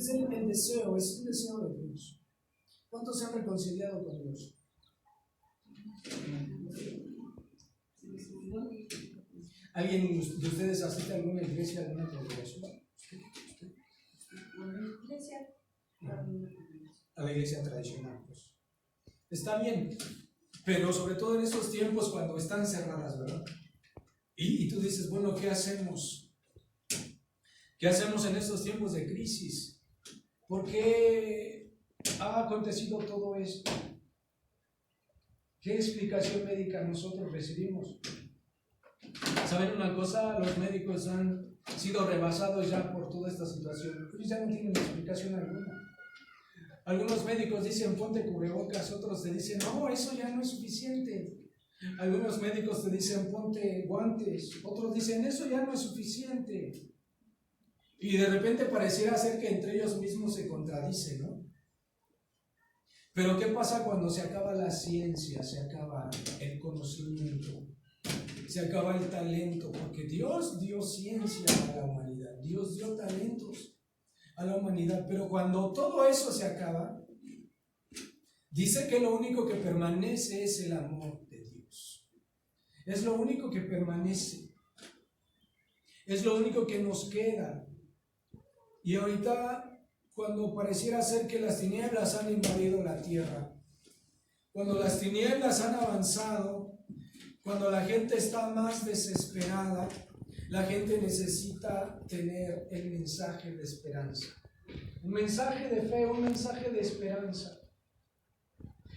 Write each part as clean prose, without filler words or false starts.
el deseo, es un deseo de Dios. ¿Cuántos se han reconciliado con Dios? ¿Alguien de ustedes asiste a alguna iglesia, a alguna congregación? A la iglesia tradicional, pues. Está bien, pero sobre todo en estos tiempos cuando están cerradas, ¿verdad? Y tú dices, bueno, ¿qué hacemos? ¿Qué hacemos en estos tiempos de crisis? ¿Por qué ha acontecido todo esto? ¿Qué explicación médica nosotros recibimos? ¿Saben una cosa? Los médicos han sido rebasados ya por toda esta situación. Ellos ya no tienen explicación alguna. Algunos médicos dicen ponte cubrebocas, otros te dicen no, eso ya no es suficiente. Algunos médicos te dicen ponte guantes, otros dicen eso ya no es suficiente. Y de repente pareciera ser que entre ellos mismos se contradicen, ¿no? Pero ¿qué pasa cuando se acaba la ciencia, se acaba el conocimiento, se acaba el talento? Porque Dios dio ciencia a la humanidad, Dios dio talentos a la humanidad, pero cuando todo eso se acaba, dice que lo único que permanece es el amor de Dios. Es lo único que permanece, es lo único que nos queda. Y ahorita, cuando pareciera ser que las tinieblas han invadido la tierra, cuando las tinieblas han avanzado, cuando la gente está más desesperada, la gente necesita tener el mensaje de esperanza, un mensaje de fe, un mensaje de esperanza.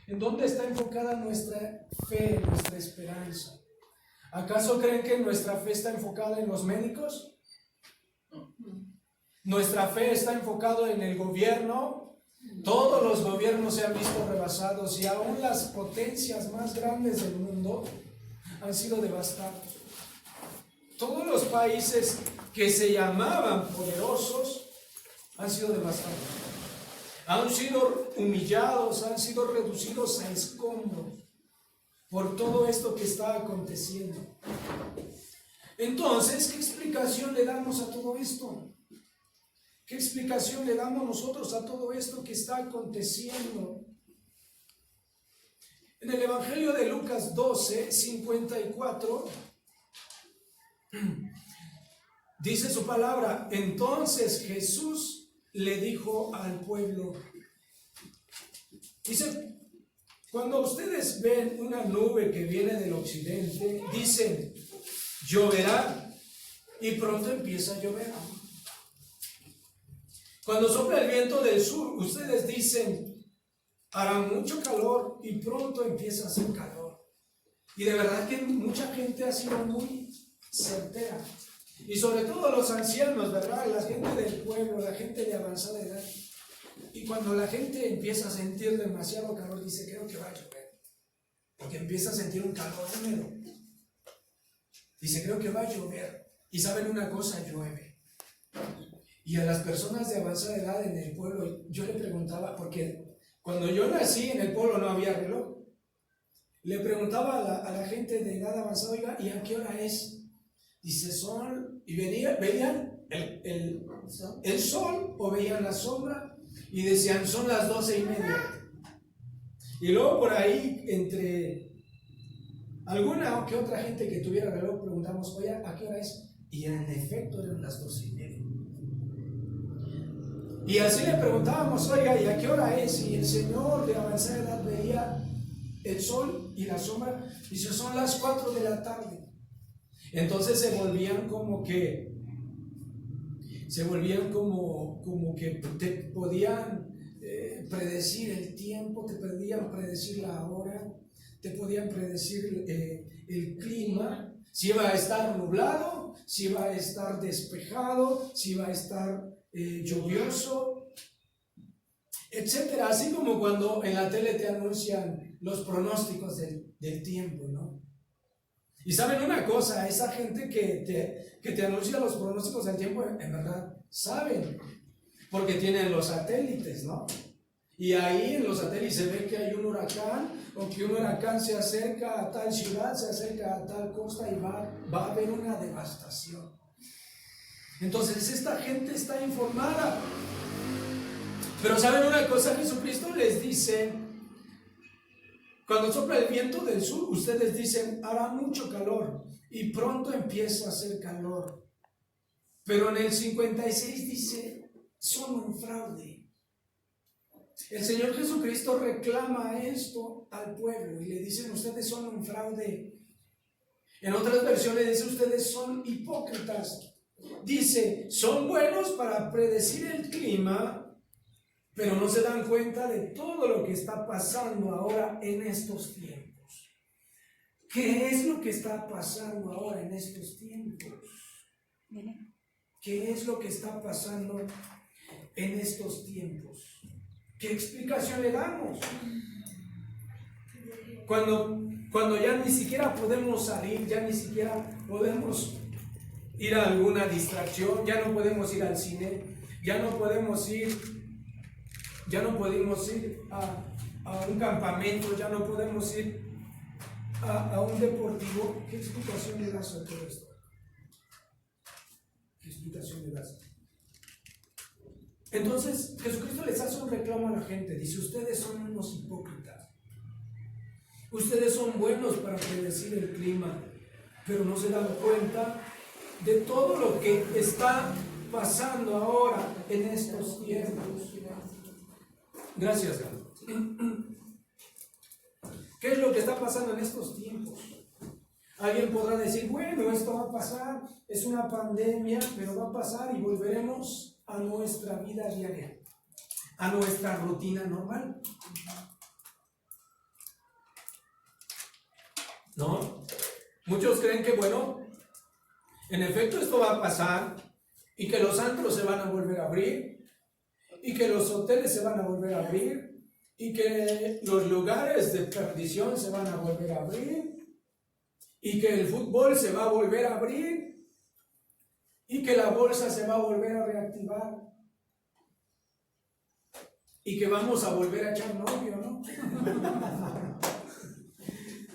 ¿En dónde está enfocada nuestra fe, nuestra esperanza? ¿Acaso creen que nuestra fe está enfocada en los médicos? ¿Nuestra fe está enfocada en el gobierno? Todos los gobiernos se han visto rebasados y aún las potencias más grandes del mundo han sido devastados. Todos los países que se llamaban poderosos han sido devastados. Han sido humillados, han sido reducidos a escombros por todo esto que está aconteciendo. Entonces, ¿qué explicación le damos a todo esto? ¿Qué explicación le damos nosotros a todo esto que está aconteciendo? En el Evangelio de Lucas 12:54 dice su palabra: entonces Jesús le dijo al pueblo, dice, cuando ustedes ven una nube que viene del occidente, dicen, lloverá, y pronto empieza a llover. Cuando sopla el viento del sur, ustedes dicen, hará mucho calor, y pronto empieza a hacer calor. Y de verdad que mucha gente ha sido muy certera, y sobre todo los ancianos, ¿verdad? La gente del pueblo, la gente de avanzada edad. Y cuando la gente empieza a sentir demasiado calor, dice, creo que va a llover, porque empieza a sentir un calor húmedo. Dice, creo que va a llover. Y saben una cosa, llueve. Y a las personas de avanzada edad en el pueblo, yo le preguntaba, porque cuando yo nací en el pueblo no había reloj, le preguntaba a la gente de edad avanzada, oiga, ¿y a qué hora es? Dice, sol, y veían el sol o veían la sombra y decían, son las 12:30. Y luego por ahí, entre alguna o que otra gente que tuviera reloj, preguntamos, oye, ¿a qué hora es? Y en efecto eran las 12:30. Y así le preguntábamos, oiga, ¿y a qué hora es? Y el señor de avanzada edad veía el sol y la sombra, dice, son las 4 de la tarde. Entonces se volvían como que te podían predecir el tiempo, te podían predecir la hora, te podían predecir el clima, si iba a estar nublado, si iba a estar despejado, si iba a estar lluvioso, etcétera. Así como cuando en la tele te anuncian los pronósticos del tiempo, ¿no? Y saben una cosa, esa gente que te anuncia los pronósticos del tiempo, en verdad saben, porque tienen los satélites, ¿no? Y ahí en los satélites se ve que hay un huracán, o que un huracán se acerca a tal ciudad, se acerca a tal costa y va a haber una devastación. Entonces esta gente está informada. Pero ¿saben una cosa? Jesucristo les dice, cuando sopla el viento del sur, ustedes dicen, hará mucho calor, y pronto empieza a hacer calor. Pero en el 56 dice, son un fraude. El Señor Jesucristo reclama esto al pueblo y le dicen, ustedes son un fraude. En otras versiones dice, ustedes son hipócritas. Dice, son buenos para predecir el clima, pero no se dan cuenta de todo lo que está pasando ahora en estos tiempos. ¿Qué es lo que está pasando ahora en estos tiempos? ¿Qué es lo que está pasando en estos tiempos? ¿Qué explicación le damos? Cuando ya ni siquiera podemos salir, ya ni siquiera podemos ir a alguna distracción, ya no podemos ir al cine, ya no podemos ir a un campamento, ya no podemos ir a un deportivo. ¿Qué explicación le das a todo esto? ¿Qué explicación le das? Entonces, Jesucristo les hace un reclamo a la gente. Dice, ustedes son unos hipócritas. Ustedes son buenos para predecir el clima, pero no se dan cuenta de todo lo que está pasando ahora en estos tiempos. Gracias, God. ¿Qué es lo que está pasando en estos tiempos? Alguien podrá decir, bueno, esto va a pasar, es una pandemia, pero va a pasar y volveremos a nuestra vida diaria, a nuestra rutina normal. ¿No? Muchos creen que, bueno, en efecto esto va a pasar y que los antros se van a volver a abrir y que los hoteles se van a volver a abrir y que los lugares de perdición se van a volver a abrir y que el fútbol se va a volver a abrir y que la bolsa se va a volver a reactivar y que vamos a volver a echar novio, ¿no?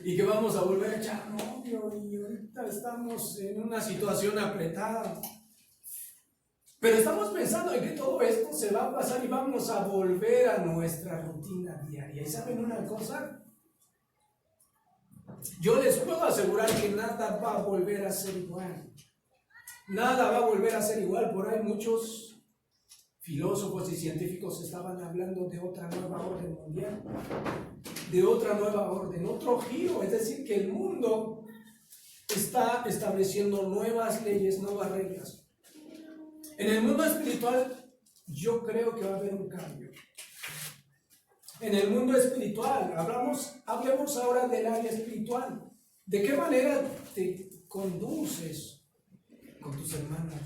Y que vamos a volver a echar novio y ahorita estamos en una situación apretada. Pero estamos pensando en que todo esto se va a pasar y vamos a volver a nuestra rutina diaria. ¿Y saben una cosa? Yo les puedo asegurar que nada va a volver a ser igual. Nada va a volver a ser igual. Por ahí muchos filósofos y científicos estaban hablando de otra nueva orden mundial, de otra nueva orden, otro giro. Es decir, que el mundo está estableciendo nuevas leyes, nuevas reglas. En el mundo espiritual, yo creo que va a haber un cambio. En el mundo espiritual, hablemos ahora del área espiritual. ¿De qué manera te conduces con tus hermanos,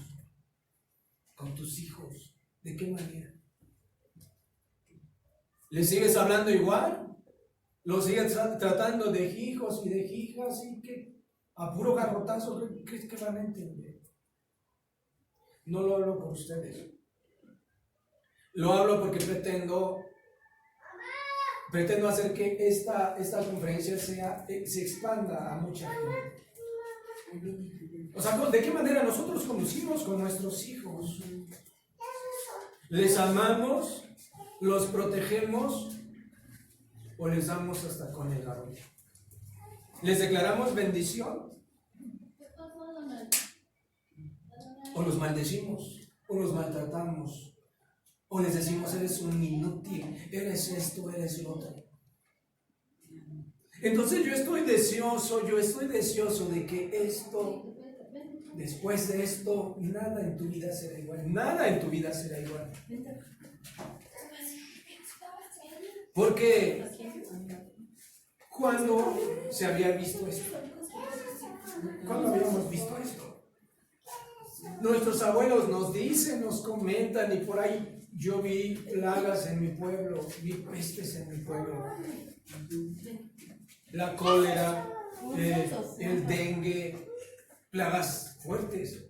con tus hijos? ¿De qué manera? ¿Les sigues hablando igual? ¿Los sigues tratando de hijos y de hijas y que a puro garrotazo crees que van a entender? No lo hablo por ustedes. Lo hablo porque pretendo hacer que esta conferencia se expanda a mucha gente. O sea, ¿de qué manera nosotros conducimos con nuestros hijos? ¿Les amamos? ¿Los protegemos? ¿O les damos hasta con el garrote? ¿Les declaramos bendición? ¿O los maldecimos? ¿O los maltratamos? ¿O les decimos, eres un inútil, eres esto, eres lo otro? Entonces yo estoy deseoso de que esto, después de esto, nada en tu vida será igual. Nada en tu vida será igual. Porque ¿cuándo se había visto esto? ¿Cuándo habíamos visto esto? Nuestros abuelos nos dicen, nos comentan, y por ahí yo vi plagas en mi pueblo, vi pestes en mi pueblo, la cólera, el dengue, plagas fuertes,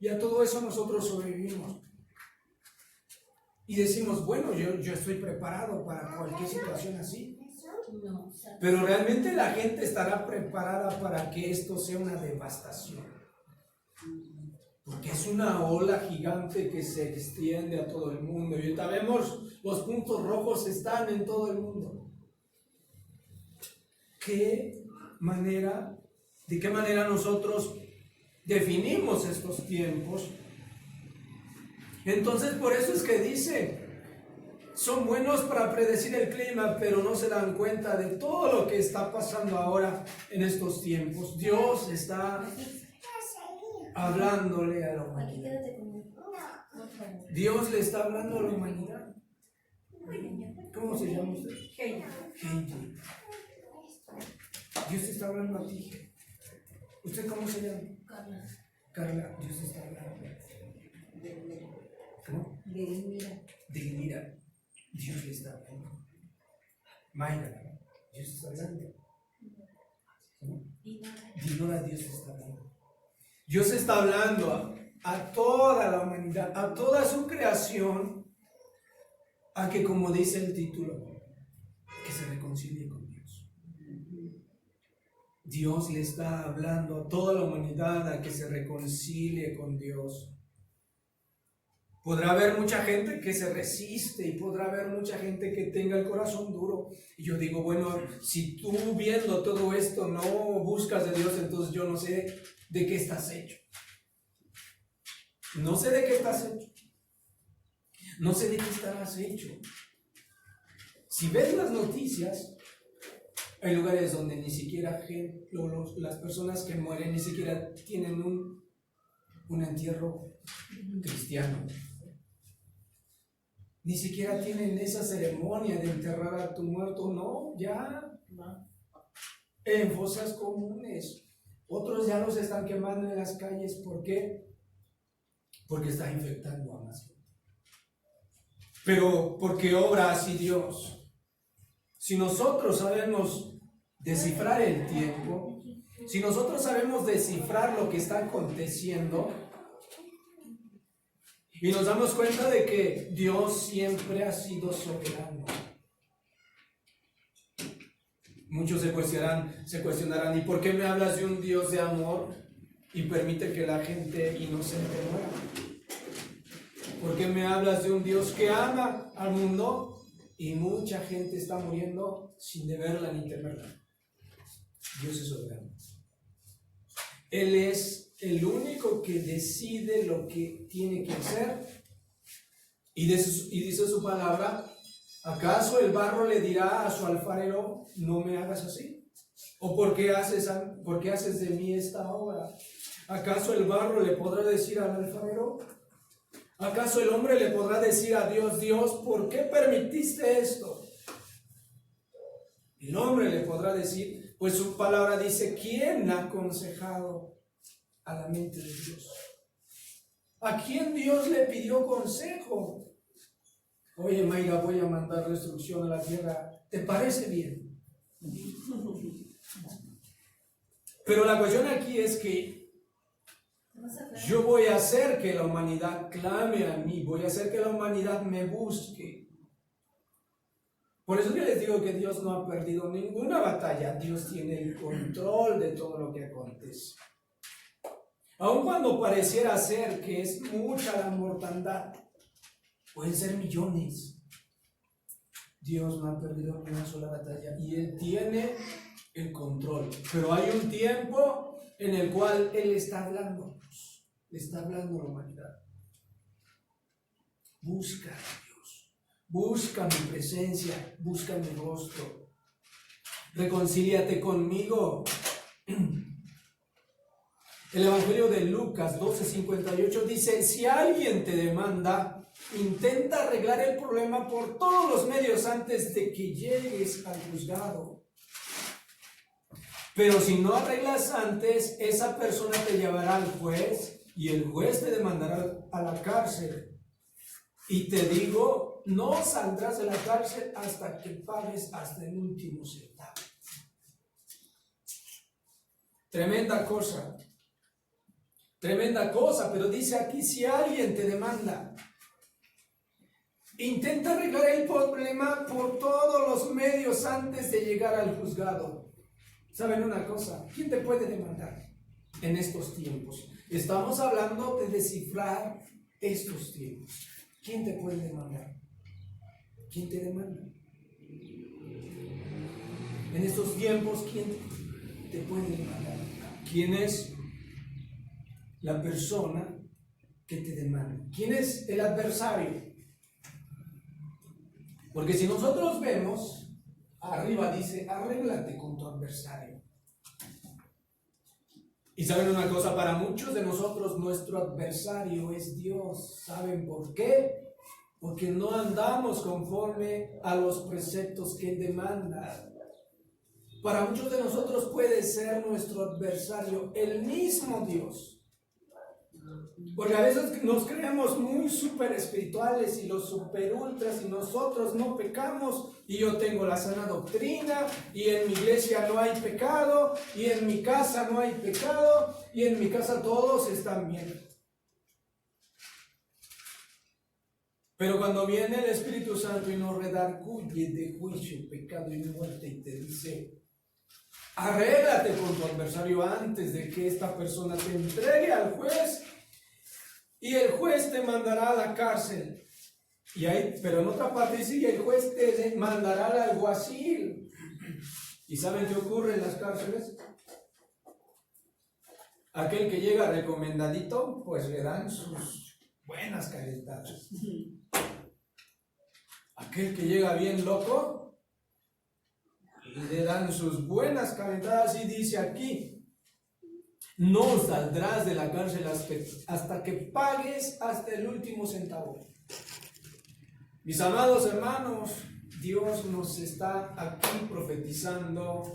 y a todo eso nosotros sobrevivimos. Y decimos, bueno, yo estoy preparado para cualquier situación así. Pero realmente la gente estará preparada para que esto sea una devastación. Porque es una ola gigante que se extiende a todo el mundo. Y ahorita vemos, los puntos rojos están en todo el mundo. ¿De qué manera nosotros definimos estos tiempos? Entonces, por eso es que dice, son buenos para predecir el clima, pero no se dan cuenta de todo lo que está pasando ahora en estos tiempos. Dios está hablándole a la humanidad. Dios le está hablando a la humanidad. ¿Cómo se llama usted? Heidi. Dios te está hablando a ti. ¿Usted cómo se llama? Carla. Dios te está hablando. ¿Cómo? Delmira. Dios le está hablando. Mayra. Dios te está hablando. ¿Cómo? Dinora, Dios te está hablando. Dios está hablando a toda la humanidad, a toda su creación, a que, como dice el título, que se reconcilie con Dios. Dios le está hablando a toda la humanidad a que se reconcilie con Dios. Podrá haber mucha gente que se resiste y podrá haber mucha gente que tenga el corazón duro. Y yo digo, bueno, si tú viendo todo esto no buscas de Dios, entonces yo no sé de qué estás hecho. No sé de qué estás hecho. No sé de qué estarás hecho. Si ves las noticias, hay lugares donde ni siquiera las personas que mueren ni siquiera tienen un entierro cristiano. Ni siquiera tienen esa ceremonia de enterrar a tu muerto, no, ya en fosas comunes. Otros ya los están quemando en las calles. ¿Por qué? Porque está infectando a más gente. Pero ¿por qué obra así Dios? Si nosotros sabemos descifrar el tiempo, si nosotros sabemos descifrar lo que está aconteciendo, y nos damos cuenta de que Dios siempre ha sido soberano. Muchos se cuestionarán, ¿y por qué me hablas de un Dios de amor y permite que la gente inocente muera? ¿Por qué me hablas de un Dios que ama al mundo y mucha gente está muriendo sin deberla ni temerla? Dios es soberano. Él es el único que decide lo que tiene que hacer. Y dice su palabra, ¿acaso el barro le dirá a su alfarero, no me hagas así? ¿O por qué haces de mí esta obra? ¿Acaso el barro le podrá decir al alfarero? ¿Acaso el hombre le podrá decir a Dios, Dios, ¿por qué permitiste esto? El hombre le podrá decir, pues su palabra dice, ¿quién ha aconsejado a la mente de Dios? ¿A quién Dios le pidió consejo? Oye, Mayra, voy a mandar destrucción a la tierra. ¿Te parece bien? Pero la cuestión aquí es que yo voy a hacer que la humanidad clame a mí, voy a hacer que la humanidad me busque. Por eso que les digo que Dios no ha perdido ninguna batalla. Dios tiene el control de todo lo que acontece. Aun cuando pareciera ser que es mucha la mortandad, pueden ser millones, Dios no ha perdido ni una sola batalla y Él tiene el control. Pero hay un tiempo en el cual Él está hablándonos, le está hablando a la humanidad. Busca a Dios, busca mi presencia, busca mi rostro, reconcíliate conmigo. El Evangelio de Lucas 12:58 dice, si alguien te demanda, intenta arreglar el problema por todos los medios antes de que llegues al juzgado. Pero si no arreglas antes, esa persona te llevará al juez y el juez te demandará a la cárcel. Y te digo, no saldrás de la cárcel hasta que pagues hasta el último centavo. Tremenda cosa, pero dice aquí, si alguien te demanda, intenta arreglar el problema por todos los medios antes de llegar al juzgado. ¿Saben una cosa? ¿Quién te puede demandar en estos tiempos? Estamos hablando de descifrar estos tiempos. ¿Quién te puede demandar? ¿Quién te demanda? En estos tiempos, ¿quién te puede demandar? ¿Quién es La persona que te demanda. ¿Quién es el adversario? Porque si nosotros vemos, arriba dice, arréglate con tu adversario. Y saben una cosa, para muchos Muchos de nosotros, nuestro adversario es Dios. ¿Saben por qué? Porque no andamos conforme a los preceptos que Él demanda. Para muchos de nosotros puede ser nuestro adversario el mismo Dios. Porque a veces nos creemos muy super espirituales y los super ultras y nosotros no pecamos y yo tengo la sana doctrina y en mi iglesia no hay pecado y en mi casa no hay pecado y en mi casa todos están bien. Pero cuando viene el Espíritu Santo y nos redarguye de juicio, pecado y muerte y te dice, arréglate con tu adversario antes de que esta persona te entregue al juez y el juez te mandará a la cárcel. Y ahí, pero en otra parte dice, y el juez te mandará al alguacil. ¿Y saben qué ocurre en las cárceles? Aquel que llega recomendadito, pues le dan sus buenas calentadas. Aquel que llega bien loco, le dan sus buenas calentadas y dice aquí, no saldrás de la cárcel hasta que pagues hasta el último centavo. Mis amados hermanos, Dios nos está aquí profetizando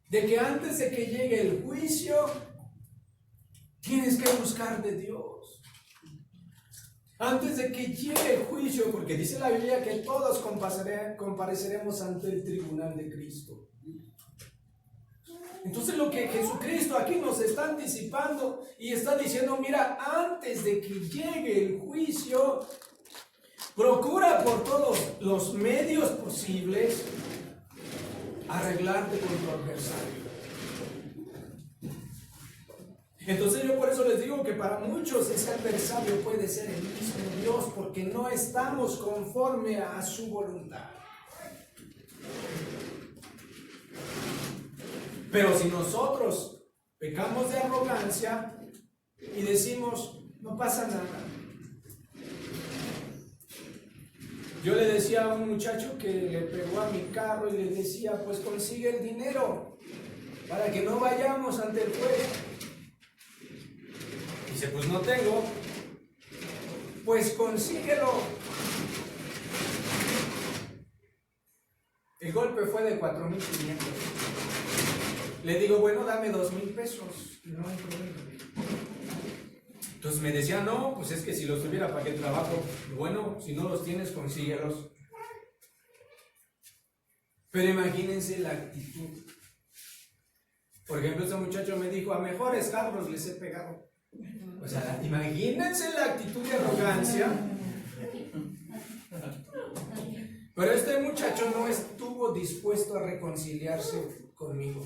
de que antes de que llegue el juicio, tienes que buscar de Dios. Antes de que llegue el juicio, porque dice la Biblia que todos compareceremos ante el tribunal de Cristo. Entonces lo que Jesucristo aquí nos está anticipando y está diciendo, mira, antes de que llegue el juicio, procura por todos los medios posibles arreglarte con tu adversario. Entonces yo por eso les digo que para muchos ese adversario puede ser el mismo Dios, porque no estamos conforme a su voluntad. Pero si nosotros pecamos de arrogancia y decimos, no pasa nada. Yo le decía a un muchacho que le pegó a mi carro y le decía, pues consigue el dinero para que no vayamos ante el juez. Dice, pues no tengo. Pues consíguelo. El golpe fue de 4,500. Le digo, bueno, dame 2,000 pesos. No hay problema. Entonces me decía, no, pues es que si los tuviera, ¿para qué trabajo? Bueno, si no los tienes, consíguelos. Pero imagínense la actitud. Por ejemplo, este muchacho me dijo, a mejores carros les he pegado. O sea, imagínense la actitud de arrogancia. Pero este muchacho no estuvo dispuesto a reconciliarse conmigo.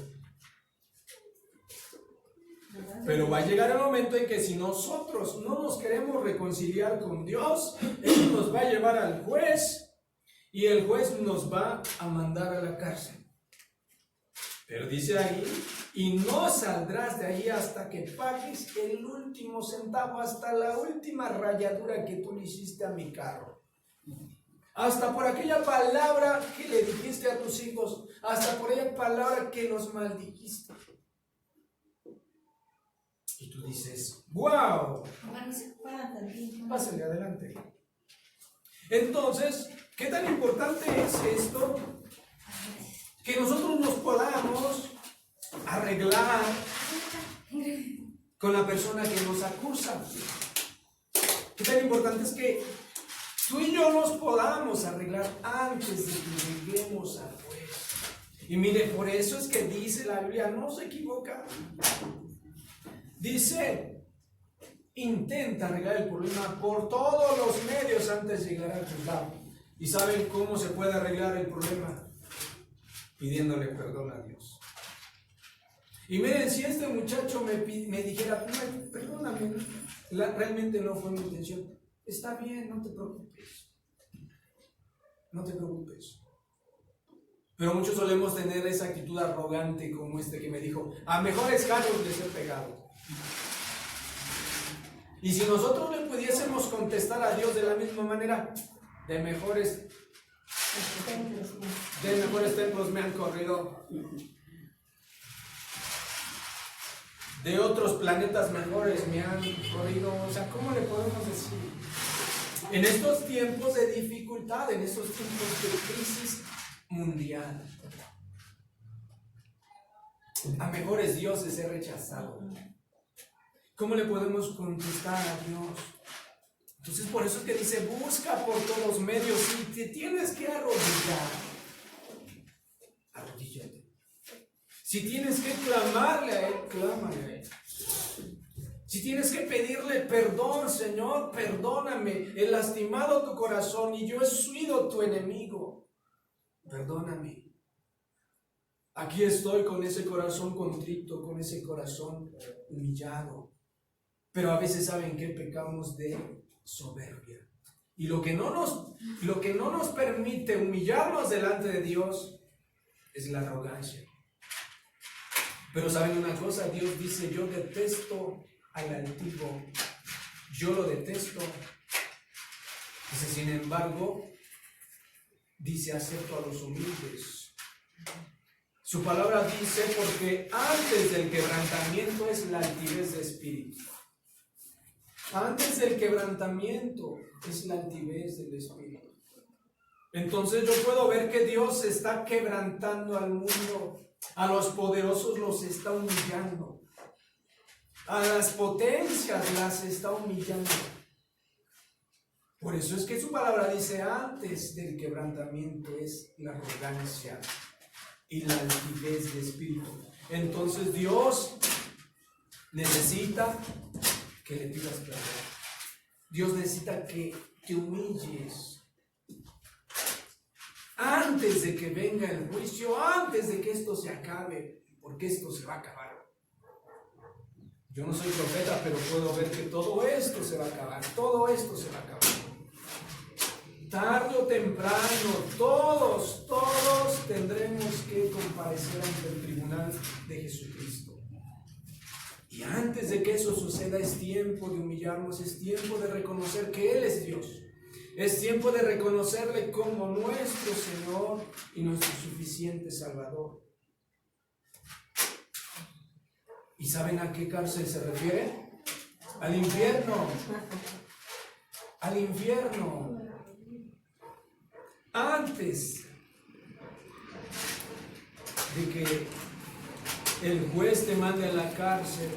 Pero va a llegar el momento en que si nosotros no nos queremos reconciliar con Dios, Él nos va a llevar al juez y el juez nos va a mandar a la cárcel. Pero dice ahí, y no saldrás de ahí hasta que pagues el último centavo, hasta la última rayadura que tú le hiciste a mi carro. Hasta por aquella palabra que le dijiste a tus hijos, hasta por aquella palabra que los maldijiste. Y tú dices, ¡wow! Pásale adelante. Entonces, ¿qué tan importante es esto? Que nosotros nos podamos arreglar con la persona que nos acusa. ¿Qué tan importante es que tú y yo nos podamos arreglar antes de que lleguemos al juez? Y mire, por eso es que dice la Biblia, no se equivoca. Dice, intenta arreglar el problema por todos los medios antes de llegar al juzgado. ¿Y saben cómo se puede arreglar el problema? Pidiéndole perdón a Dios. Y miren, si este muchacho me dijera, perdóname, realmente no fue mi intención, está bien, no te preocupes. No te preocupes. Pero muchos solemos tener esa actitud arrogante como este que me dijo, a mejores cargos de ser pegado. Y si nosotros le pudiésemos contestar a Dios de la misma manera, de mejores templos me han corrido, de otros planetas mejores me han corrido, o sea, ¿cómo le podemos decir? En estos tiempos de dificultad, en estos tiempos de crisis mundial, a mejores dioses he rechazado. ¿Cómo le podemos contestar a Dios? Entonces por eso es que dice, busca por todos medios. Si te tienes que arrodillar, arrodíllate. Si tienes que clamarle a Él, clámale a Él. Si tienes que pedirle perdón, Señor, perdóname, he lastimado tu corazón y yo he sido tu enemigo, perdóname. Aquí estoy con ese corazón contrito, con ese corazón humillado. Pero a veces, ¿saben qué? Pecamos de soberbia. Y lo que no nos permite humillarnos delante de Dios es la arrogancia. Pero ¿saben una cosa? Dios dice, yo detesto al altivo. Yo lo detesto. Dice, sin embargo, dice, acepto a los humildes. Su palabra dice, porque antes del quebrantamiento es la altivez de espíritu. Antes del quebrantamiento es la altivez del espíritu. Entonces yo puedo ver que Dios está quebrantando al mundo. A los poderosos los está humillando. A las potencias las está humillando. Por eso es que su palabra dice, antes del quebrantamiento es la arrogancia y la altivez de espíritu. Entonces Dios necesita que le pidas perdón. Dios necesita que te humilles antes de que venga el juicio, antes de que esto se acabe, porque esto se va a acabar. Yo no soy profeta, pero puedo ver que todo esto se va a acabar, todo esto se va a acabar. Tarde o temprano, todos tendremos que comparecer ante el tribunal de Jesucristo. Y antes de que eso suceda, es tiempo de humillarnos, es tiempo de reconocer que Él es Dios. Es tiempo de reconocerle como nuestro Señor y nuestro suficiente Salvador. ¿Y saben a qué cárcel se refiere? Al infierno. Al infierno. Antes de que el juez te mande a la cárcel,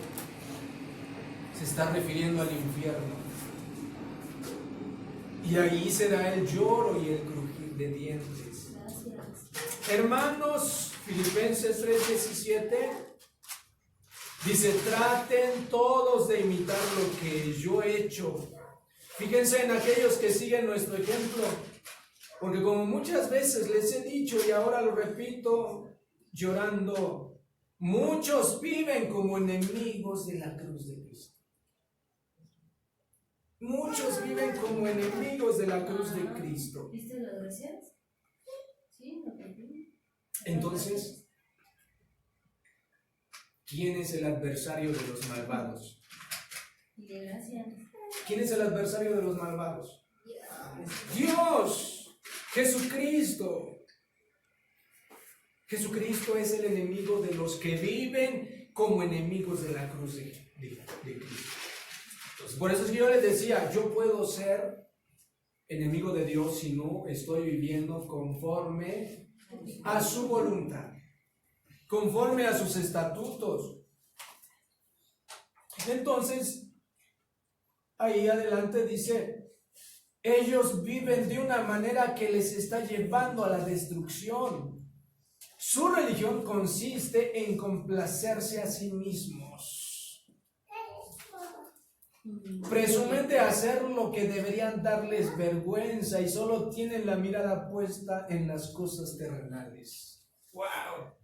se está refiriendo al infierno. Y ahí será el lloro y el crujir de dientes. Hermanos, Filipenses 3:17 dice, traten todos de imitar lo que yo he hecho. Fíjense en aquellos que siguen nuestro ejemplo, porque como muchas veces les he dicho y ahora lo repito llorando, muchos viven como enemigos de la cruz de Cristo. Muchos viven como enemigos de la cruz de Cristo. ¿Viste las gracias? Sí, no te. Entonces, ¿quién es el adversario de los malvados? Dile gracias. ¿Quién es el adversario de los malvados? Dios. Jesucristo. Jesucristo es el enemigo de los que viven como enemigos de la cruz de Cristo. Entonces, por eso es que yo les decía, yo puedo ser enemigo de Dios si no estoy viviendo conforme a su voluntad, conforme a sus estatutos. Entonces, ahí adelante dice, ellos viven de una manera que les está llevando a la destrucción. Su religión consiste en complacerse a sí mismos. Presumen de hacer lo que deberían darles vergüenza y solo tienen la mirada puesta en las cosas terrenales. ¡Wow!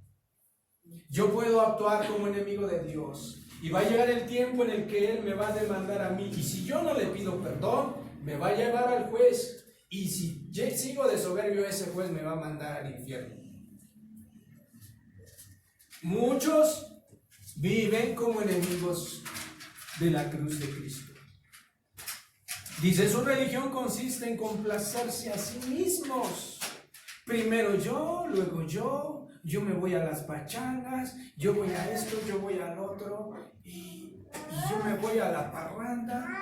Yo puedo actuar como enemigo de Dios. Y va a llegar el tiempo en el que Él me va a demandar a mí. Y si yo no le pido perdón, me va a llevar al juez. Y si yo sigo de soberbio, ese juez me va a mandar al infierno. Muchos viven como enemigos de la cruz de Cristo. Dice, su religión consiste en complacerse a sí mismos. Primero yo, luego yo me voy a las pachangas, yo voy a esto, yo voy al otro, y yo me voy a la parranda,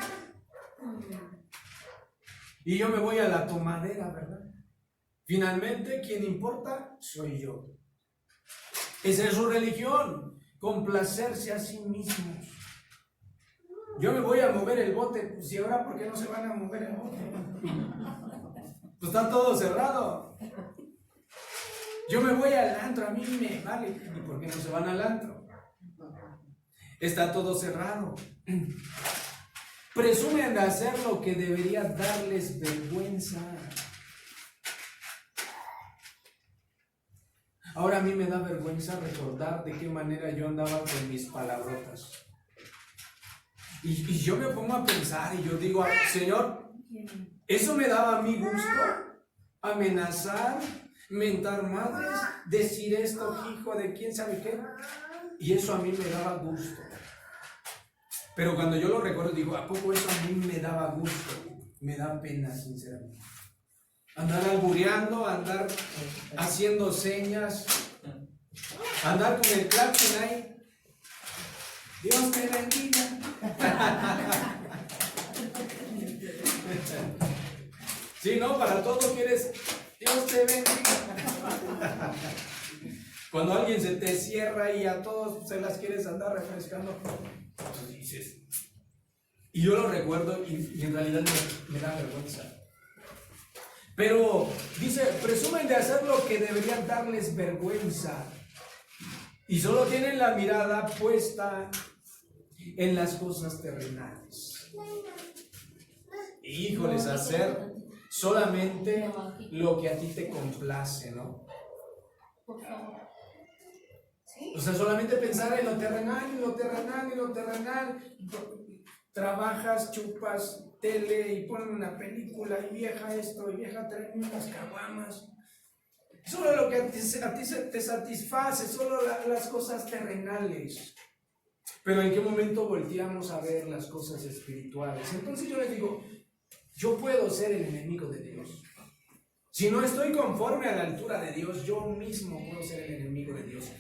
y yo me voy a la tomadera, ¿verdad? Finalmente, quien importa soy yo. Esa es su religión, complacerse a sí mismos. Yo me voy a mover el bote, pues ¿y ahora por qué no se van a mover el bote? Pues está todo cerrado. Yo me voy al antro, a mí me vale. ¿Y por qué no se van al antro? Está todo cerrado. Presumen de hacer lo que debería darles vergüenza. Ahora a mí me da vergüenza recordar de qué manera yo andaba con mis palabrotas. Y yo me pongo a pensar y yo digo, Señor, eso me daba a mí gusto, amenazar, mentar madres, decir esto, hijo de quién sabe qué, y eso a mí me daba gusto. Pero cuando yo lo recuerdo digo, ¿a poco eso a mí me daba gusto? Me da pena, sinceramente. Andar albureando, andar haciendo señas, andar con el claxon ahí. Dios te bendiga. Sí, ¿no? Para todo quieres, Dios te bendiga. Cuando alguien se te cierra y a todos se las quieres andar refrescando, pues dices. Y yo lo recuerdo y en realidad me da vergüenza. Pero dice, presumen de hacer lo que deberían darles vergüenza. Y solo tienen la mirada puesta en las cosas terrenales. Híjoles, hacer solamente lo que a ti te complace, ¿no? Por favor. ¿Sí? O sea, solamente pensar en lo terrenal, en lo terrenal, en lo terrenal. Trabajas, chupas tele y ponen una película y vieja esto y vieja trae unas caguamas. Solo lo que a ti te satisface, solo las cosas terrenales. Pero ¿en qué momento volteamos a ver las cosas espirituales? Entonces yo les digo, yo puedo ser el enemigo de Dios. Si no estoy conforme a la altura de Dios, yo mismo puedo ser el enemigo de Dios.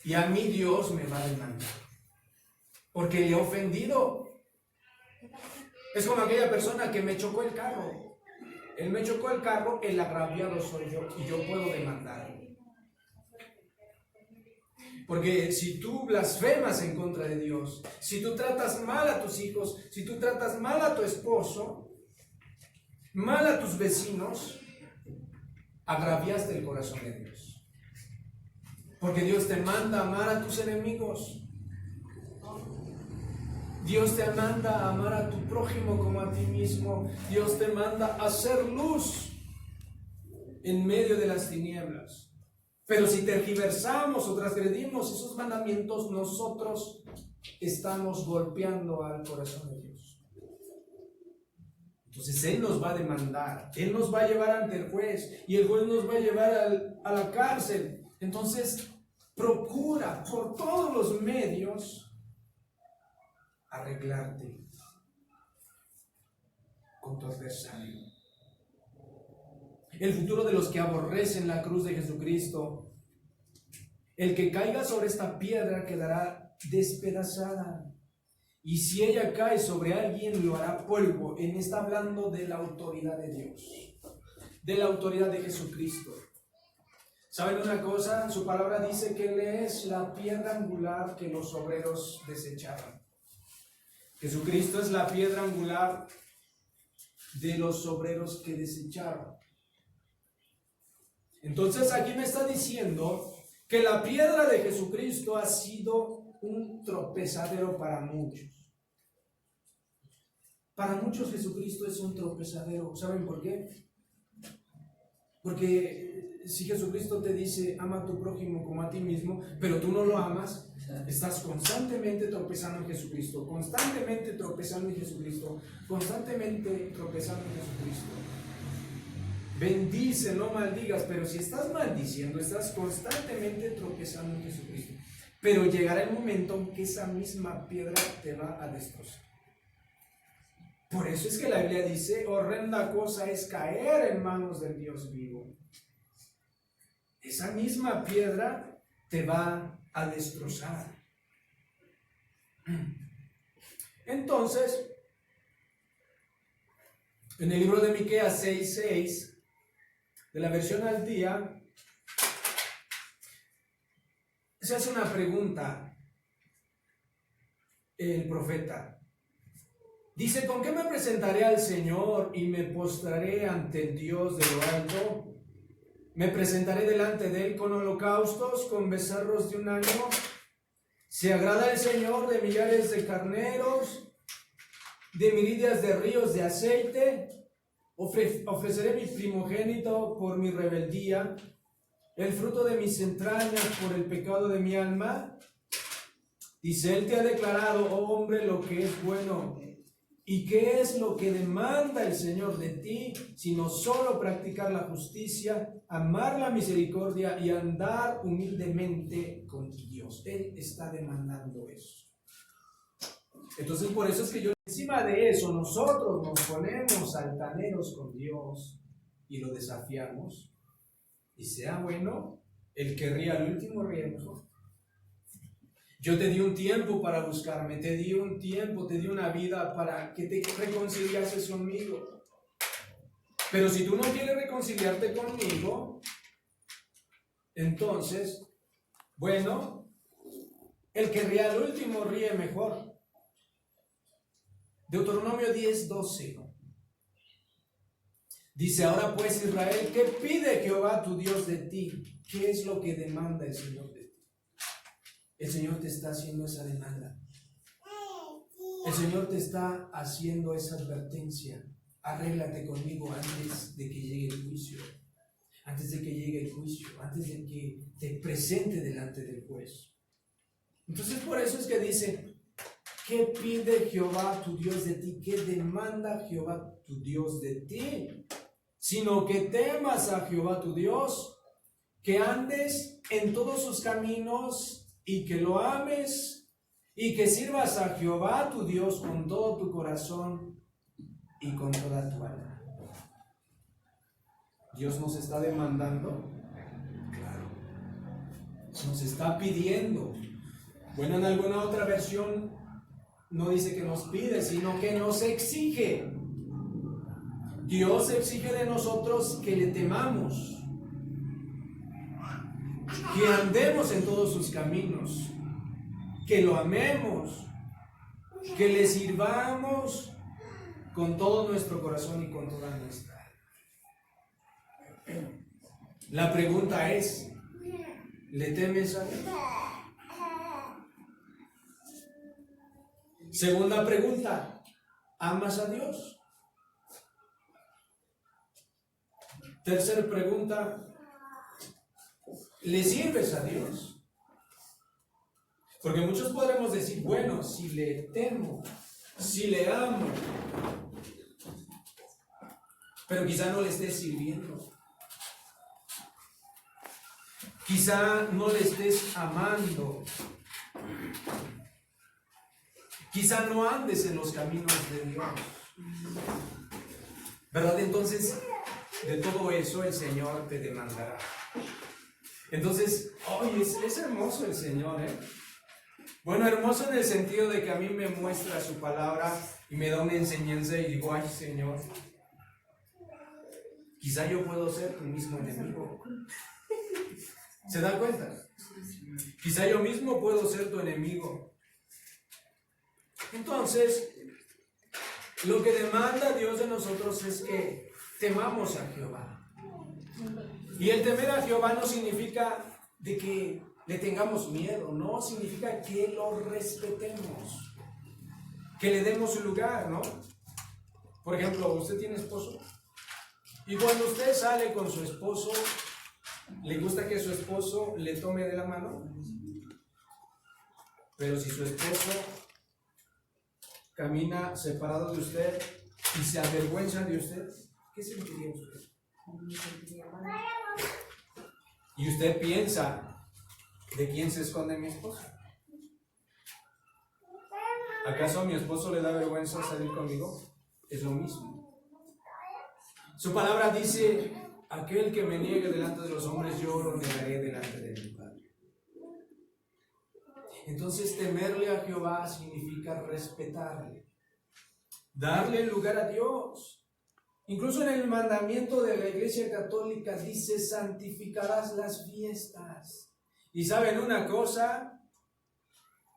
Y a mí Dios me va a demandar. Porque le he ofendido. Es como aquella persona que me chocó el carro. Él me chocó el carro, el agraviado soy yo y yo puedo demandarlo. Porque si tú blasfemas en contra de Dios, si tú tratas mal a tus hijos, si tú tratas mal a tu esposo, mal a tus vecinos, agraviaste el corazón de Dios. Porque Dios te manda a amar a tus enemigos. Dios te manda a amar a tu prójimo como a ti mismo. Dios te manda a hacer luz en medio de las tinieblas. Pero si tergiversamos o transgredimos esos mandamientos, nosotros estamos golpeando al corazón de Dios. Entonces Él nos va a demandar, Él nos va a llevar ante el juez y el juez nos va a llevar a la cárcel. Entonces procura por todos los medios arreglarte con tu adversario. El futuro de los que aborrecen la cruz de Jesucristo, el que caiga sobre esta piedra quedará despedazada, y si ella cae sobre alguien lo hará polvo. En está hablando de la autoridad de Dios, de la autoridad de Jesucristo. ¿Saben una cosa? Su palabra dice que Él es la piedra angular que los obreros desecharon. Jesucristo es la piedra angular de los obreros que desecharon. Entonces aquí me está diciendo que la piedra de Jesucristo ha sido un tropezadero para muchos. Para muchos Jesucristo es un tropezadero. ¿Saben por qué? Porque si Jesucristo te dice, ama a tu prójimo como a ti mismo, pero tú no lo amas, estás constantemente tropezando en Jesucristo, constantemente tropezando en Jesucristo, constantemente tropezando en Jesucristo. Bendice, no maldigas, pero si estás maldiciendo, estás constantemente tropezando en Jesucristo. Pero llegará el momento en que esa misma piedra te va a destrozar. Por eso es que la Biblia dice, horrenda cosa es caer en manos del Dios vivo. Esa misma piedra te va a destrozar. Entonces, en el libro de Miqueas 6:6, de la versión al día, se hace una pregunta el profeta. Dice, ¿con qué me presentaré al Señor y me postraré ante el Dios de lo alto? ¿Me presentaré delante de Él con holocaustos, con becerros de un año? ¿Se agrada el Señor de millares de carneros, de miridas de ríos de aceite? Ofreceré mi primogénito por mi rebeldía, el fruto de mis entrañas por el pecado de mi alma. Dice, Él te ha declarado, oh hombre, lo que es bueno. ¿Y qué es lo que demanda el Señor de ti? Sino solo practicar la justicia, amar la misericordia y andar humildemente con Dios. Él está demandando eso. Entonces, por eso es que yo, encima de eso, nosotros nos ponemos altaneros con Dios y lo desafiamos. Y sea bueno, el que ría al último ríe mejor. Yo te di un tiempo para buscarme, te di un tiempo, te di una vida para que te reconciliases conmigo. Pero si tú no quieres reconciliarte conmigo, entonces, bueno, el que ríe al último ríe mejor. Deuteronomio 10:12. Dice, ahora pues Israel, ¿qué pide Jehová tu Dios de ti? ¿Qué es lo que demanda el Señor de ti? El Señor te está haciendo esa demanda. El Señor te está haciendo esa advertencia. Arréglate conmigo antes de que llegue el juicio. Antes de que llegue el juicio. Antes de que te presente delante del juez. Entonces por eso es que dice, ¿qué pide Jehová tu Dios de ti? ¿Qué demanda Jehová tu Dios de ti? Sino que temas a Jehová tu Dios, que andes en todos sus caminos y que lo ames y que sirvas a Jehová tu Dios con todo tu corazón y con toda tu alma. Dios nos está demandando, claro, nos está pidiendo. Bueno, en alguna otra versión no dice que nos pide, sino que nos exige. Dios exige de nosotros que le temamos, que andemos en todos sus caminos, que lo amemos, que le sirvamos con todo nuestro corazón y con toda nuestra alma. La pregunta es, ¿le temes a Dios? Segunda pregunta, ¿amas a Dios? Tercera pregunta, ¿le sirves a Dios? Porque muchos podremos decir, bueno, si le temo, si le amo, pero quizá no le estés sirviendo. Quizá no le estés amando. Quizá no andes en los caminos de Dios. ¿Verdad? Entonces, de todo eso el Señor te demandará. Entonces, oye, es hermoso el Señor, ¿eh? Bueno, hermoso en el sentido de que a mí me muestra su palabra y me da una enseñanza y digo, ay, Señor, quizá yo puedo ser tu mismo enemigo. ¿Se da cuenta? Quizá yo mismo puedo ser tu enemigo. Entonces, lo que demanda Dios de nosotros es que temamos a Jehová. Y el temer a Jehová no significa de que le tengamos miedo, no, significa que lo respetemos, que le demos su lugar, ¿no? Por ejemplo, usted tiene esposo y cuando usted sale con su esposo, ¿Le gusta que su esposo le tome de la mano? Pero si su esposo camina separado de usted y se avergüenza de usted, ¿qué sentiría usted? Me sentiría mal. Y usted piensa, ¿de quién se esconde mi esposo? ¿Acaso a mi esposo le da vergüenza salir conmigo? Es lo mismo. Su palabra dice, aquel que me niegue delante de los hombres, yo lo negaré delante de mi Padre. Entonces temerle a Jehová significa respetarle, darle lugar a Dios. Incluso en el mandamiento de la Iglesia Católica dice, santificarás las fiestas. Y ¿saben una cosa?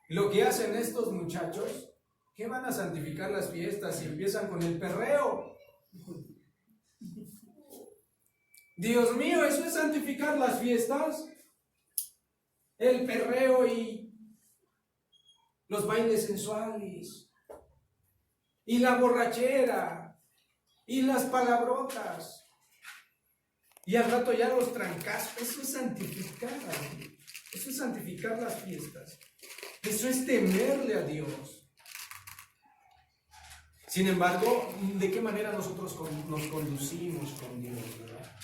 Lo que hacen estos muchachos, ¿qué van a santificar las fiestas si empiezan con el perreo? Dios mío, ¿eso es santificar las fiestas? El perreo y los bailes sensuales, y la borrachera, y las palabrotas, y al rato ya los trancazos. Eso es santificar, eso es santificar las fiestas. Eso es temerle a Dios. Sin embargo, ¿de qué manera nosotros nos conducimos con Dios, verdad?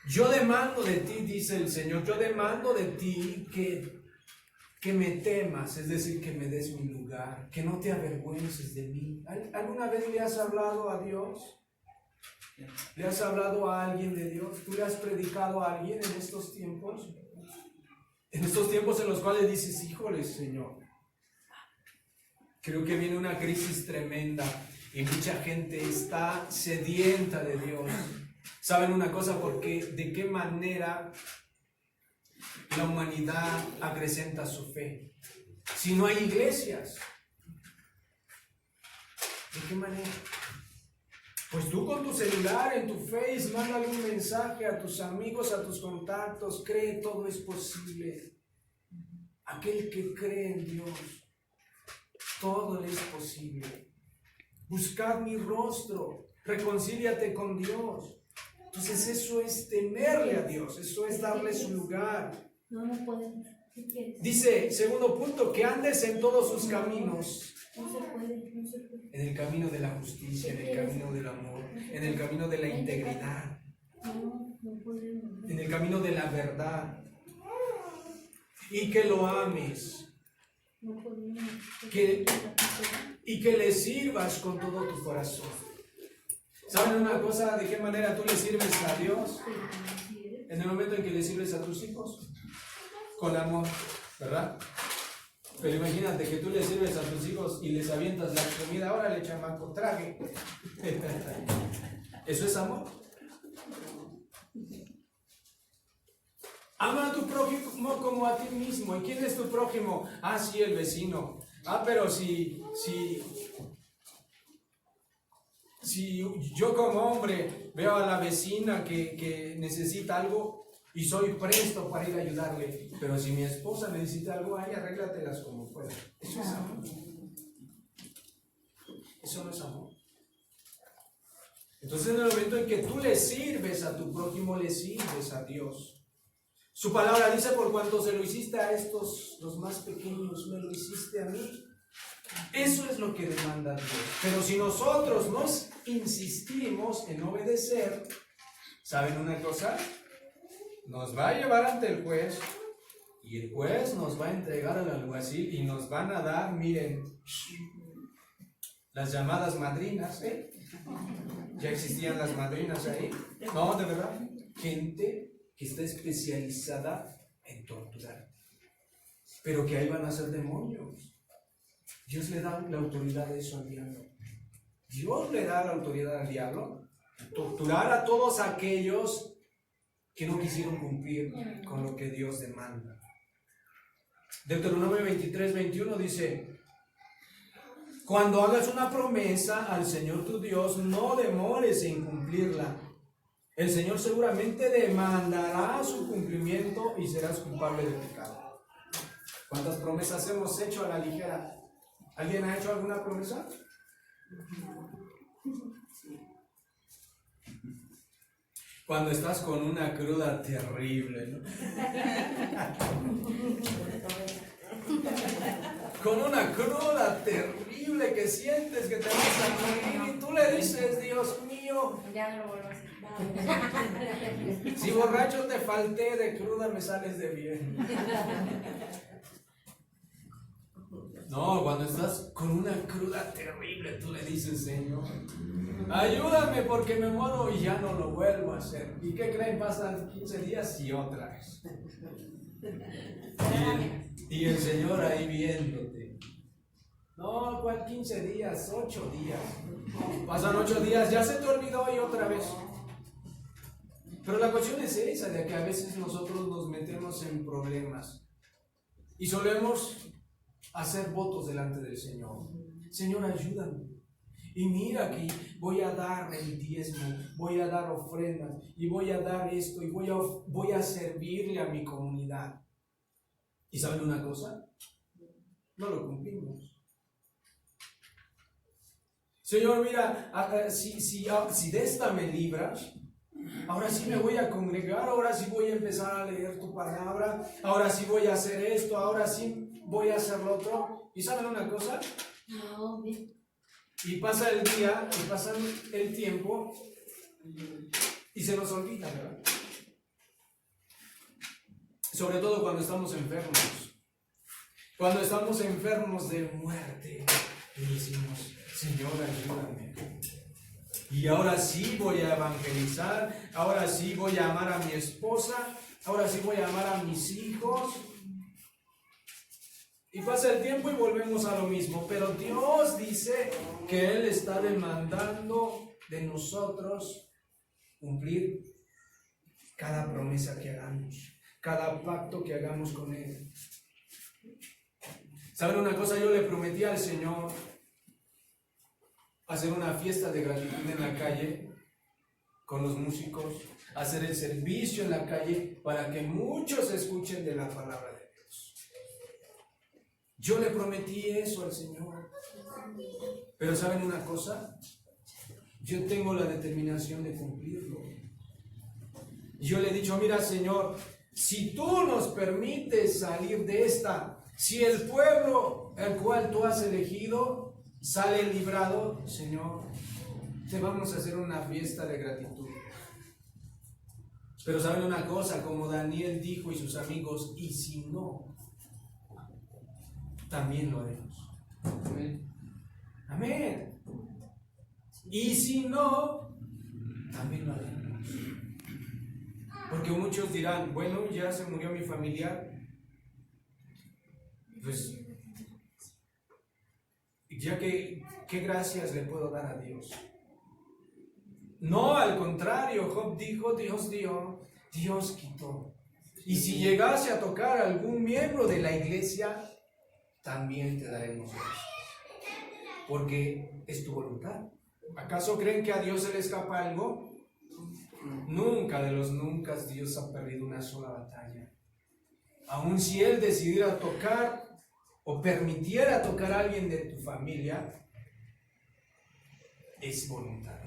Yo demando de ti, dice el Señor, yo demando de ti que me temas, es decir, que me des mi lugar, que no te avergüences de mí. ¿Alguna vez le has hablado a Dios? ¿Le has hablado a alguien de Dios? ¿Tú le has predicado a alguien en estos tiempos? En estos tiempos en los cuales dices, híjole, Señor, creo que viene una crisis tremenda y mucha gente está sedienta de Dios. ¿Saben una cosa? Porque de qué manera la humanidad acrecenta su fe. Si no hay iglesias, ¿de qué manera? Pues tú con tu celular, en tu Face, mándale un mensaje a tus amigos, a tus contactos, cree, todo es posible. Aquel que cree en Dios, todo le es posible. Buscad mi rostro, reconcíliate con Dios. Entonces eso es temerle a Dios, eso es darle su lugar. No pueden. ¿Qué quieres? Dice, segundo punto, que andes en todos sus caminos. No se puede, no se puede. En el camino de la justicia, en el camino del amor, en el camino de la integridad, No podemos. en el camino de la verdad. Y que lo ames, No podemos. y que le sirvas con todo tu corazón. ¿Saben una cosa? ¿De qué manera tú le sirves a Dios? En el momento en que le sirves a tus hijos, con amor, ¿verdad? Pero imagínate que tú le sirves a tus hijos y les avientas la comida, órale, chamaco, trague. ¿Eso es amor? Ama a tu prójimo como a ti mismo. ¿Y quién es tu prójimo? Ah, sí, el vecino. Ah, pero si yo como hombre veo a la vecina que necesita algo y soy presto para ir a ayudarle, pero si mi esposa necesita algo, ay, arréglatelas como pueda. Eso es amor. Eso no es amor. Entonces, en el momento en que tú le sirves a tu prójimo, le sirves a Dios. Su palabra dice, por cuanto se lo hiciste a estos, los más pequeños, me lo hiciste a mí. Eso es lo que demanda Dios. Pero si nosotros nos insistimos en obedecer, ¿saben una cosa? Nos va a llevar ante el juez y el juez nos va a entregar al alguacil y nos van a dar, miren, las llamadas madrinas, ¿eh? Ya existían las madrinas ahí. No, de verdad, gente que está especializada en torturar, pero que ahí van a ser demonios. Dios le da la autoridad de eso al diablo. Dios le da la autoridad al diablo, torturar a todos aquellos que no quisieron cumplir con lo que Dios demanda. Deuteronomio 23:21 dice, cuando hagas una promesa al Señor tu Dios, no demores en cumplirla. El Señor seguramente demandará su cumplimiento y serás culpable de pecado. ¿Cuántas promesas hemos hecho a la ligera? ¿Alguien ha hecho alguna promesa? Cuando estás con una cruda terrible, ¿no? Con una cruda terrible que sientes que te vas a morir y tú le dices, Dios mío, Ya no lo vuelvo a hacer. si borracho te falté, de cruda me sales de bien. No, cuando estás con una cruda terrible, tú le dices, Señor, ayúdame porque me muero y ya no lo vuelvo a hacer. ¿Y qué creen? Pasan 15 días y otra vez. Y el Señor ahí viéndote. No, ¿cuál 15 días? 8 días. Pasan 8 días, ya se te olvidó y otra vez. Pero la cuestión es esa, de que a veces nosotros nos metemos en problemas y solemos hacer votos delante del Señor. Señor, ayúdame. Y mira que voy a dar el diezmo, voy a dar ofrendas y voy a dar esto y voy a servirle a mi comunidad. ¿Y saben una cosa? No lo cumplimos. Señor, mira, si de esta me libras, ahora sí me voy a congregar, ahora sí voy a empezar a leer tu palabra, ahora sí voy a hacer esto, ahora sí voy a hacer lo otro. ¿Y saben una cosa? No, bien. Y pasa el día, y pasa el tiempo, y se nos olvida, ¿verdad? Sobre todo cuando estamos enfermos. Cuando estamos enfermos de muerte, y decimos, Señor, ayúdame. Y ahora sí voy a evangelizar, ahora sí voy a amar a mi esposa, ahora sí voy a amar a mis hijos. Y pasa el tiempo y volvemos a lo mismo. Pero Dios dice que Él está demandando de nosotros cumplir cada promesa que hagamos, cada pacto que hagamos con Él. ¿Saben una cosa? Yo le prometí al Señor hacer una fiesta de gratitud en la calle con los músicos, hacer el servicio en la calle para que muchos escuchen de la palabra de Dios. Yo le prometí eso al Señor. Pero ¿saben una cosa? Yo tengo la determinación de cumplirlo. Yo le he dicho, mira, Señor, si tú nos permites salir de esta, si el pueblo el cual tú has elegido sale librado, Señor, te vamos a hacer una fiesta de gratitud. Pero ¿saben una cosa? Como Daniel dijo y sus amigos, y si no, también lo haremos. Amén. Amén. Y si no, también lo haremos. Porque muchos dirán, bueno, ya se murió mi familiar, pues ya que, ¿qué gracias le puedo dar a Dios? No, al contrario, Job dijo, Dios dio, Dios quitó. Y si llegase a tocar a algún miembro de la iglesia, también te daremos gracias. Porque es tu voluntad. ¿Acaso creen que a Dios se le escapa algo? Nunca de los nunca Dios ha perdido una sola batalla. Aun si Él decidiera tocar o permitiera tocar a alguien de tu familia, es voluntad.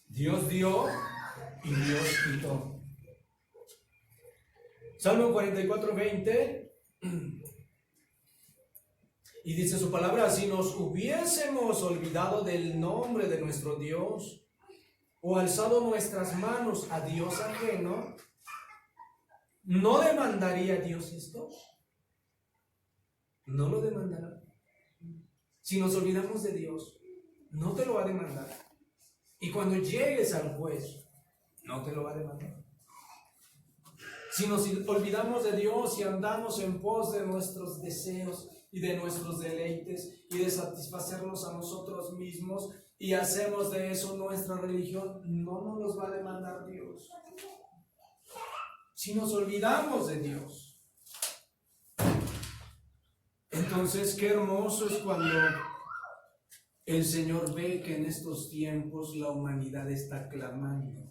Dios dio y Dios quitó. Salmo 44:20, y dice su palabra: si nos hubiésemos olvidado del nombre de nuestro Dios o alzado nuestras manos a Dios ajeno, ¿no demandaría Dios esto? No lo demandará. Si nos olvidamos de Dios, no te lo va a demandar. Y cuando llegues al juez, no te lo va a demandar. Si nos olvidamos de Dios y andamos en pos de nuestros deseos y de nuestros deleites y de satisfacernos a nosotros mismos y hacemos de eso nuestra religión, no nos los va a demandar Dios. Si nos olvidamos de Dios, entonces qué hermoso es cuando el Señor ve que en estos tiempos la humanidad está clamando,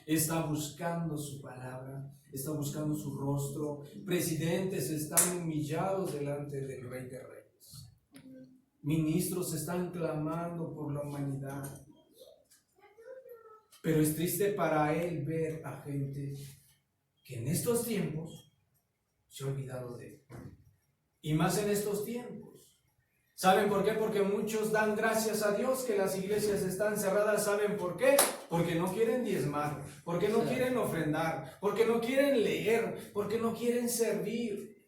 está buscando su palabra, está buscando su rostro. Presidentes están humillados delante del Rey de Reyes. Ministros están clamando por la humanidad. Pero es triste para él ver a gente que en estos tiempos se ha olvidado de él. Y más en estos tiempos. ¿Saben por qué? Porque muchos dan gracias a Dios que las iglesias están cerradas. ¿Saben por qué? Porque no quieren diezmar, porque no quieren ofrendar, porque no quieren leer, porque no quieren servir.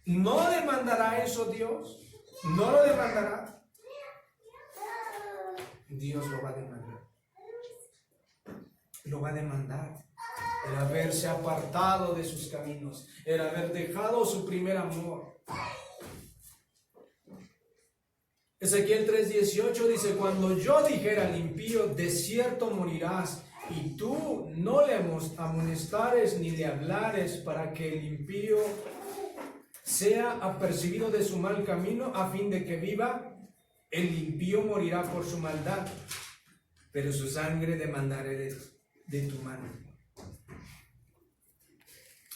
¿No demandará eso Dios? ¿No lo demandará? Dios lo va a demandar. Lo va a demandar. El haberse apartado de sus caminos, el haber dejado su primer amor. Ezequiel 3:18 dice: cuando yo dijera al impío, de cierto morirás, y tú no le amonestares ni le hablares, para que el impío sea apercibido de su mal camino, a fin de que viva, el impío morirá por su maldad, pero su sangre demandaré de tu mano.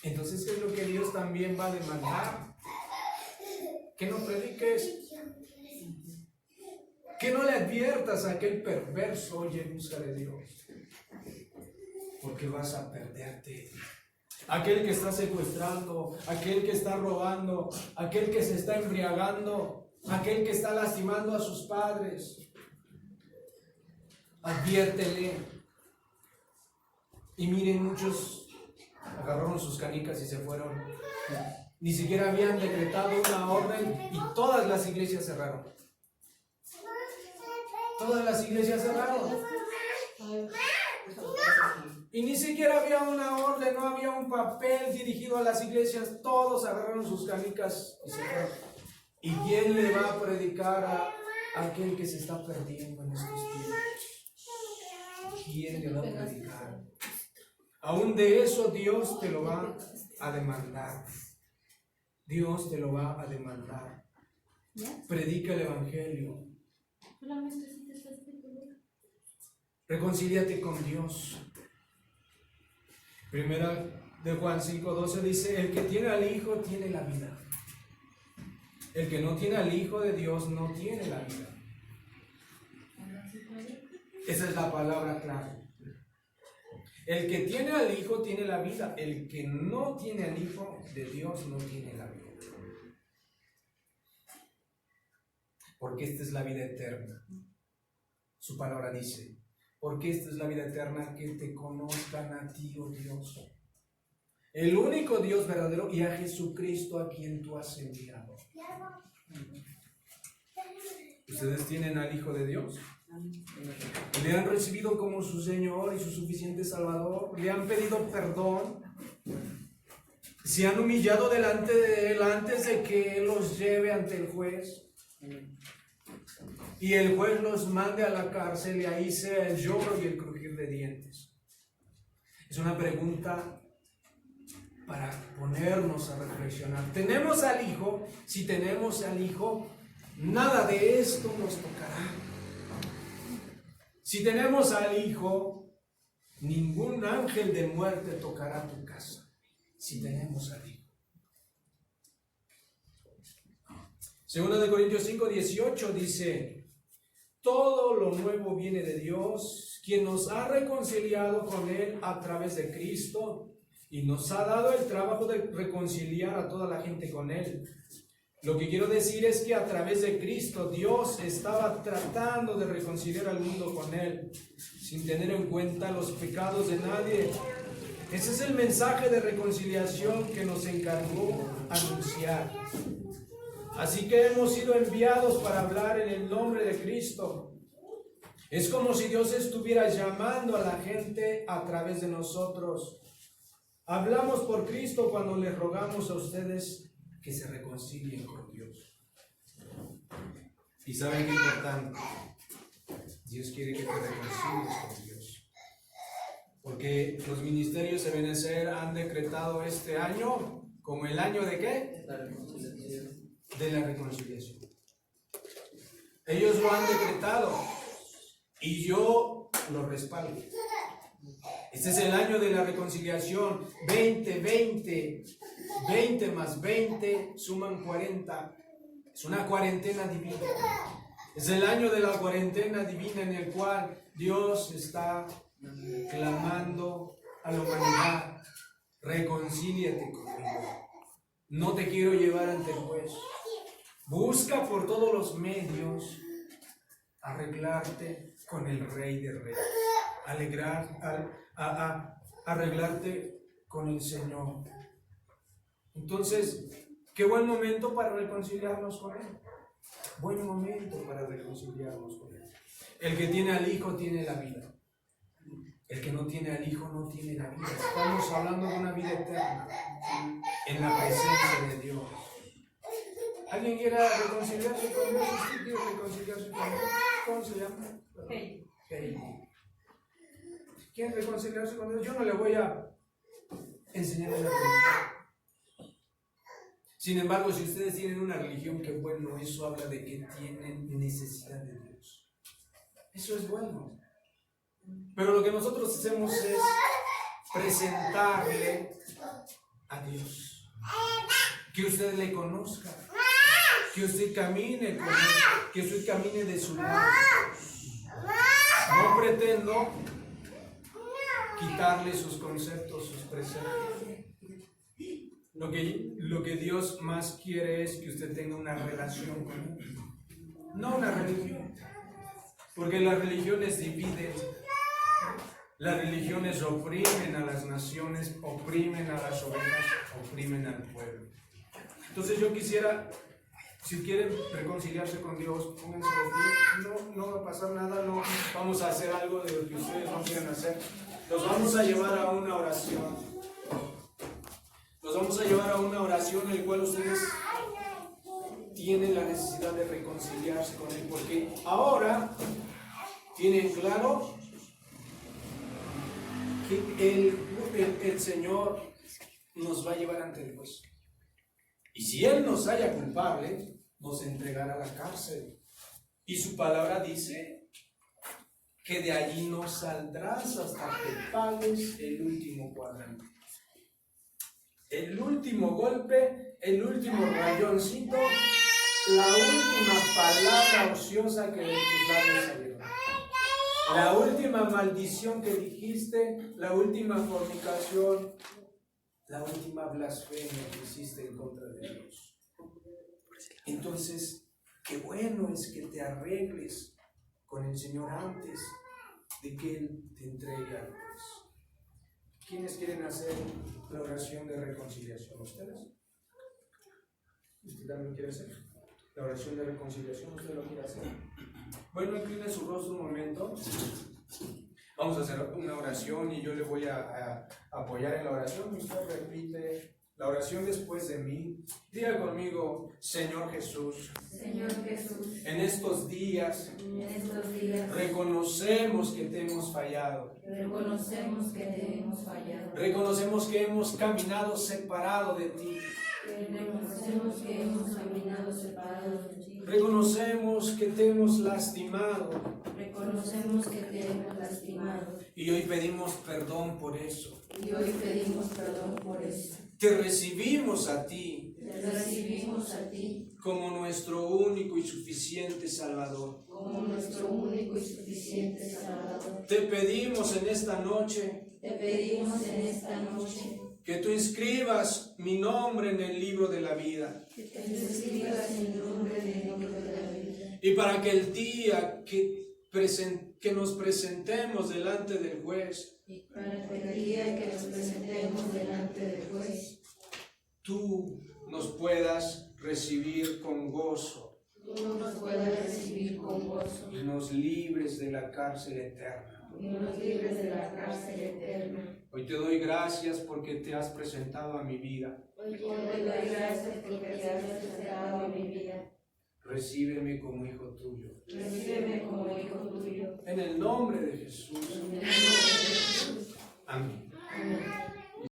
Entonces, ¿qué es lo que Dios también va a demandar? Que no prediques, que no le adviertas a aquel perverso: oye, busca de Dios, porque vas a perderte. Aquel que está secuestrando, aquel que está robando, aquel que se está embriagando, aquel que está lastimando a sus padres, adviértele. Y miren, muchos agarraron sus canicas y se fueron. Ni siquiera habían decretado una orden y todas las iglesias cerraron. Todas las iglesias cerraron. Y ni siquiera había una orden, no había un papel dirigido a las iglesias. Todos agarraron sus canicas y se fueron. ¿Y quién le va a predicar a aquel que se está perdiendo en estos tiempos? ¿Quién le va a predicar? Aún de eso Dios te lo va a demandar. Dios te lo va a demandar. Predica el evangelio. Reconcíliate con Dios. Primera de Juan 5:12 dice: el que tiene al Hijo tiene la vida. El que no tiene al Hijo de Dios no tiene la vida. Esa es la palabra clave. El que tiene al Hijo tiene la vida. El que no tiene al Hijo de Dios no tiene la vida. Porque esta es la vida eterna. Su palabra dice: porque esta es la vida eterna, que te conozcan a ti, oh Dios, el único Dios verdadero, y a Jesucristo a quien tú has enviado. ¿Ustedes tienen al Hijo de Dios? ¿Le han recibido como su Señor y su suficiente Salvador? ¿Le han pedido perdón? ¿Se han humillado delante de Él antes de que Él los lleve ante el juez? Y el juez los mande a la cárcel y ahí sea el lloro y el crujir de dientes. Es una pregunta para ponernos a reflexionar. ¿Tenemos al Hijo? Si tenemos al Hijo, nada de esto nos tocará. Si tenemos al Hijo, ningún ángel de muerte tocará tu casa. Si tenemos al Hijo. Segunda de Corintios 5:18 dice: todo lo nuevo viene de Dios, quien nos ha reconciliado con Él a través de Cristo y nos ha dado el trabajo de reconciliar a toda la gente con Él. Lo que quiero decir es que a través de Cristo Dios estaba tratando de reconciliar al mundo con Él, sin tener en cuenta los pecados de nadie. Ese es el mensaje de reconciliación que nos encargó anunciar. Así que hemos sido enviados para hablar en el nombre de Cristo. Es como si Dios estuviera llamando a la gente a través de nosotros. Hablamos por Cristo cuando les rogamos a ustedes que se reconcilien con Dios. ¿Y saben qué importante? Dios quiere que te reconcilies con Dios. Porque los ministerios de Benecer han decretado este año como el año ¿de qué? De la reconciliación. Ellos lo han decretado y yo lo respaldo. Este es el año de la reconciliación. 20 más 20 suman 40. Es una cuarentena divina. Es el año de la cuarentena divina en el cual Dios está clamando a la humanidad: reconcíliate conmigo. No te quiero llevar ante el juez. Busca por todos los medios arreglarte con el Rey de Reyes, arreglarte con el Señor. Entonces, qué buen momento para reconciliarnos con Él. Buen momento para reconciliarnos con Él. El que tiene al Hijo tiene la vida. El que no tiene al Hijo no tiene la vida. Estamos hablando de una vida eterna en la presencia de Dios. ¿Alguien quiere reconciliarse con Dios? ¿Usted quiere reconciliarse con Dios? ¿Cómo se llama? Heidi. ¿Quiere reconciliarse con Dios? Yo no le voy a enseñar una religión. Sin embargo, si ustedes tienen una religión, que bueno, eso habla de que tienen necesidad de Dios. Eso es bueno. Pero lo que nosotros hacemos es presentarle a Dios. Que usted le conozca. Que usted camine con Él. Que usted camine de su lado. No pretendo quitarle sus conceptos, sus preceptos. Lo que Dios más quiere es que usted tenga una relación con Él. No una religión. Porque las religiones dividen. Las religiones oprimen a las naciones, oprimen a las ovejas, oprimen al pueblo. Entonces yo quisiera, si quieren reconciliarse con Dios, pónganse de pie. No va a pasar nada, no vamos a hacer algo de lo que ustedes no quieren hacer. Los vamos a llevar a una oración. Los vamos a llevar a una oración en la cual ustedes tienen la necesidad de reconciliarse con Él, porque ahora tienen claro que el Señor nos va a llevar ante el juez. Y si Él nos halla culpable, nos entregará a la cárcel. Y su palabra dice que de allí no saldrás hasta que pagues el último cuadrante. El último golpe, el último rayoncito, la última palabra ociosa que de tus labios salió. La última maldición que dijiste, la última fornicación, la última blasfemia que hiciste en contra de Dios. Entonces, qué bueno es que te arregles con el Señor antes de que Él te entregue al juez. ¿Quiénes quieren hacer la oración de reconciliación? ¿Ustedes? ¿Usted también quiere hacer la oración de reconciliación? ¿Usted lo quiere hacer? Bueno, incline su rostro un momento. Vamos a hacer una oración y yo le voy a apoyar en la oración. Usted repite la oración después de mí. Diga conmigo: Señor Jesús, Señor Jesús, en estos días reconocemos que te hemos fallado. reconocemos que te hemos fallado. Reconocemos que hemos caminado separado de ti. Reconocemos que hemos caminado separados de ti. Reconocemos que te hemos lastimado. Reconocemos que te hemos lastimado. Y hoy pedimos perdón por eso. Y hoy pedimos perdón por eso. Te recibimos a ti Te recibimos a ti como nuestro único y suficiente Salvador. como nuestro único y suficiente Salvador. Te pedimos en esta noche Te pedimos en esta noche que tú inscribas mi nombre en el libro de la vida. que te escribas mi nombre en el libro de la vida. Y para que el día que nos presentemos delante del juez, Y para que el día que nos presentemos delante del juez, tú nos puedas recibir con gozo tú nos puedas recibir con gozo y nos libres de la cárcel eterna. y nos libres de la cárcel eterna. Hoy te doy gracias porque te has presentado a mi vida. Hoy te doy gracias porque te has presentado a mi vida. Recíbeme como hijo tuyo. Recíbeme como hijo tuyo. En el nombre de Jesús. En el nombre de Jesús. Amén.